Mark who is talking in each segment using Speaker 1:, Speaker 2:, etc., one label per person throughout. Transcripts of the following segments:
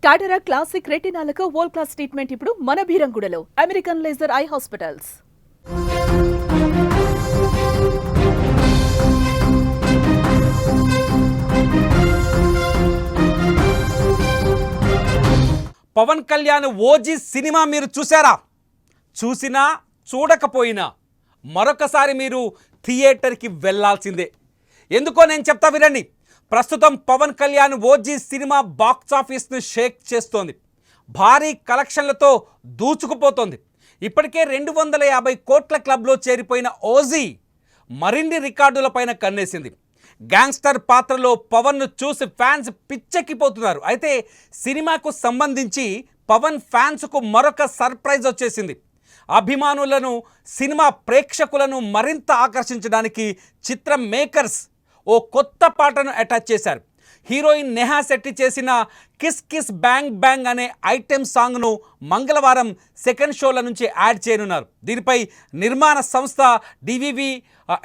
Speaker 1: టాటరా classic రెటినాలకు world class treatment ఇప్పుడు మన భీరంగూడలో American laser eye hospitals.
Speaker 2: Pawan Kalyan OG cinema మీరు చూసారా? చూసినా చూడకపోయినా మరొకసారి మీరు థియేటర్కి వెళ్ళాల్సిందే. ఎందుకో నేను చెప్తా వినండి. ప్రస్తుతం Pawan Kalyan OG cinema box ఆఫీస్ను షేక్ చేస్తోంది. భారీ కలెక్షన్లతో దూచుకుపోతోంది. ఇప్పటికే 250 కోట్ల క్లబ్లో చేరిపోయిన ఓజీ మరిన్ని రికార్డులపైన కన్నేసింది. గ్యాంగ్స్టర్ పాత్రలో పవన్ను చూసి ఫ్యాన్స్ పిచ్చెక్కిపోతున్నారు. అయితే సినిమాకు సంబంధించి పవన్ ఫ్యాన్స్కు మరొక సర్ప్రైజ్ వచ్చేసింది. అభిమానులను, సినిమా ప్రేక్షకులను మరింత ఆకర్షించడానికి చిత్ర మేకర్స్ ఓ కొత్త పాటను అటాచ్ చేశారు. హీరోయిన్ నేహా శెట్టి చేసిన కిస్ కిస్ బ్యాంగ్ బ్యాంగ్ అనే ఐటెం సాంగ్ను మంగళవారం సెకండ్ షోల నుంచి యాడ్ చేయనున్నారు. దీనిపై నిర్మాణ సంస్థ డివివి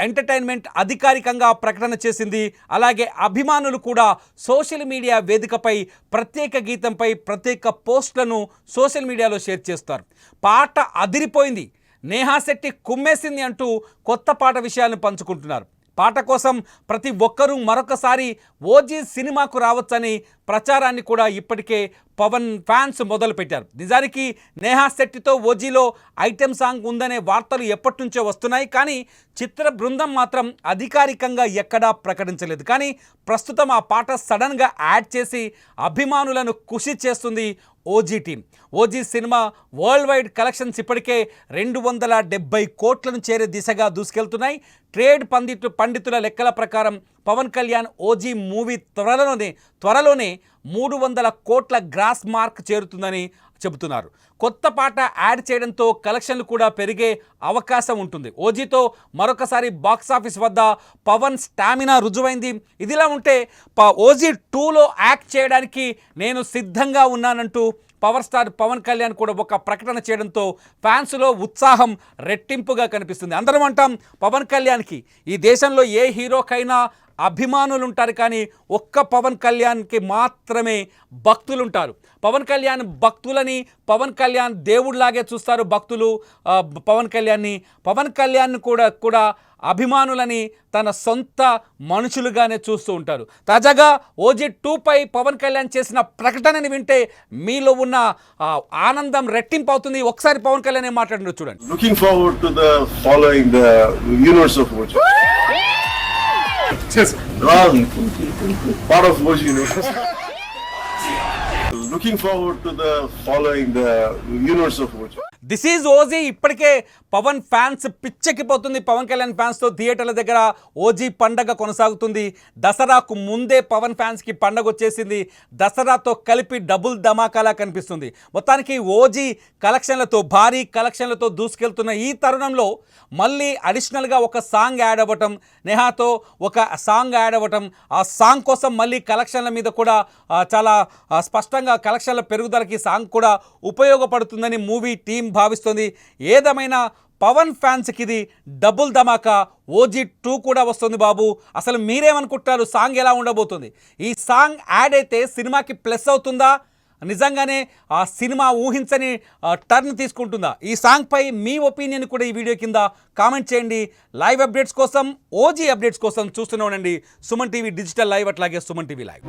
Speaker 2: ఎంటర్టైన్మెంట్ అధికారికంగా ప్రకటన చేసింది. అలాగే అభిమానులు కూడా సోషల్ మీడియా వేదికపై ప్రత్యేక గీతంపై ప్రత్యేక పోస్టులను సోషల్ మీడియాలో షేర్ చేస్తారు. పాట అదిరిపోయింది, నేహా శెట్టి కుమ్మేసింది అంటూ కొత్త పాట విషయాలను పంచుకుంటున్నారు. పాట కోసం ప్రతి ఒక్కరూ మరొకసారి ఓజీ సినిమాకు రావచ్చని ప్రచారాన్ని కూడా ఇప్పటికే పవన్ ఫ్యాన్స్ మొదలుపెట్టారు. నిజానికి నేహా శెట్టితో ఓజీలో ఐటెం సాంగ్ ఉందనే వార్తలు ఎప్పటి నుంచో వస్తున్నాయి. కానీ చిత్ర బృందం మాత్రం అధికారికంగా ఎక్కడా ప్రకటించలేదు. కానీ ప్రస్తుతం ఆ పాట సడన్గా యాడ్ చేసి అభిమానులను ఖుషి చేస్తుంది OG team. OG cinema world wide collections ఇప్పటికే 270 కోట్లను చేరే దిశగా దూసుకెళ్తున్నాయి. ట్రేడ్ పండితుల లెక్కల ప్రకారం పవన్ కళ్యాణ్ ఓజీ మూవీ త్వరలోనే 300 కోట్ల గ్రాస్ మార్క్ చేరుతుందని చెబుతున్నారు. కొత్త పాట యాడ్ చేయడంతో కలెక్షన్లు కూడా పెరిగే అవకాశం ఉంటుంది. ఓజీతో మరొకసారి బాక్సాఫీస్ వద్ద పవన్ స్టామినా రుజువైంది. ఇదిలా ఉంటే ఓజీ 2లో యాక్ట్ చేయడానికి నేను సిద్ధంగా ఉన్నానంటూ పవర్ స్టార్ పవన్ కళ్యాణ్ కూడా ఒక ప్రకటన చేయడంతో ఫ్యాన్స్లో ఉత్సాహం రెట్టింపుగా కనిపిస్తుంది. అందరం అంటాం పవన్ కళ్యాణ్కి ఈ దేశంలో ఏ హీరోకైనా అభిమానులు ఉంటారు, కానీ ఒక్క పవన్ కళ్యాణ్కి మాత్రమే భక్తులు ఉంటారు. పవన్ కళ్యాణ్ భక్తులని, పవన్ కళ్యాణ్ దేవుడిలాగే చూస్తారు భక్తులు పవన్ కళ్యాణ్ని. పవన్ కళ్యాణ్ కూడా అభిమానులని తన సొంత మనుషులుగానే చూస్తూ ఉంటారు. తాజాగా ఓజీ 2పై పవన్ కళ్యాణ్ చేసిన ప్రకటనని వింటే మీలో ఉన్న ఆనందం రెట్టింపు అవుతుంది. ఒకసారి పవన్ కళ్యాణ్ ఏం మాట్లాడినారో చూడండి.
Speaker 3: Looking forward to the following the universe of Oji. Just wrong. Part of Oji universe. Looking forward to the following the universe of Oji.
Speaker 2: This is OG. ఇప్పటికే పవన్ ఫ్యాన్స్ పిచ్చెక్కిపోతుంది. పవన్ కళ్యాణ్ ఫ్యాన్స్తో థియేటర్ల దగ్గర ఓజీ పండగ కొనసాగుతుంది. దసరాకు ముందే పవన్ ఫ్యాన్స్కి పండగ వచ్చేసింది. దసరాతో కలిపి డబుల్ ధమాకాలా కనిపిస్తుంది. మొత్తానికి ఓజీ కలెక్షన్లతో, భారీ కలెక్షన్లతో దూసుకెళ్తున్న ఈ తరుణంలో మళ్ళీ అడిషనల్గా ఒక సాంగ్ యాడ్ అవ్వటం, నేహాతో ఒక సాంగ్ యాడ్ అవ్వటం, ఆ సాంగ్ కోసం మళ్ళీ కలెక్షన్ల మీద కూడా చాలా స్పష్టంగా కలెక్షన్ల పెరుగుదలకి సాంగ్ కూడా ఉపయోగపడుతుందని మూవీ టీం భావిస్తుంది. ఏదేమైనా పవన్ ఫ్యాన్స్కి ఇది డబుల్ ధమాకా. ఓజీ 2 కూడా వస్తుంది బాబు. అసలు మీరేమనుకుంటారు? సాంగ్ ఎలా ఉండబోతుంది? ఈ సాంగ్ యాడ్ అయితే సినిమాకి ప్లస్ అవుతుందా? నిజంగానే ఆ సినిమా ఊహించని టర్న్ తీసుకుంటుందా? ఈ సాంగ్పై మీ ఒపీనియన్ కూడా ఈ వీడియో కింద కామెంట్ చేయండి. లైవ్ అప్డేట్స్ కోసం, ఓజీ అప్డేట్స్ కోసం చూస్తూనే ఉండండి సుమన్ టీవీ డిజిటల్ లైవ్, అట్లాగే సుమన్ టీవీ లైవ్.